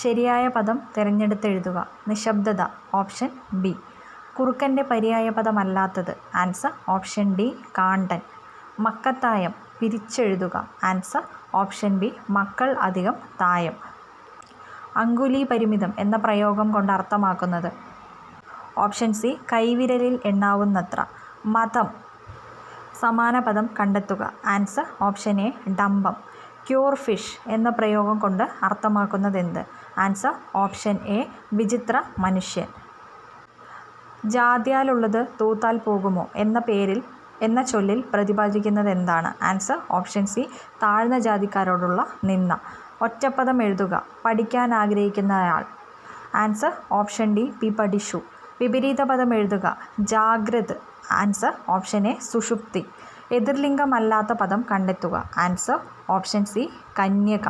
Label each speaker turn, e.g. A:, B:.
A: ശരിയായ പദം തിരഞ്ഞെടുത്തെഴുതുക. നിശബ്ദത ഓപ്ഷൻ ബി. കുറുക്കൻ്റെ പര്യായപദമല്ലാത്തത് ആൻസർ ഓപ്ഷൻ ഡി കാണ്ടൻ. മക്കത്തായം പിരിച്ചെഴുതുക ആൻസർ ഓപ്ഷൻ ബി മക്കൾ അധികം തായം. അങ്കുലീ പരിമിതം എന്ന പ്രയോഗം കൊണ്ട് അർത്ഥമാക്കുന്നത് ഓപ്ഷൻ സി കൈവിരലിൽ എണ്ണാവുന്നത്ര. മതം സമാന പദം കണ്ടെത്തുക ആൻസർ ഓപ്ഷൻ എ ഡംഭം. ക്യൂർ ഫിഷ് എന്ന പ്രയോഗം കൊണ്ട് അർത്ഥമാക്കുന്നതെന്ത് ആൻസർ ഓപ്ഷൻ എ വിചിത്ര മനുഷ്യൻ. ജാതിയാലുള്ളത് തൂത്താൽ പോകുമോ എന്ന ചൊല്ലിൽ പ്രതിപാദിക്കുന്നത് എന്താണ് ആൻസർ ഓപ്ഷൻ സി താഴ്ന്ന ജാതിക്കാരോടുള്ള നിന്ദ. ഒറ്റപ്പദം എഴുതുക. പഠിക്കാൻ ആഗ്രഹിക്കുന്നയാൾ ആൻസർ ഓപ്ഷൻ ഡി പി പഠിഷു. വിപരീത പദം എഴുതുക. ജാഗ്രത് ആൻസർ ഓപ്ഷൻ എ സുഷുപ്തി. എതിർലിംഗമല്ലാത്ത പദം കണ്ടെത്തുക ആൻസർ ഓപ്ഷൻ സി കന്യക.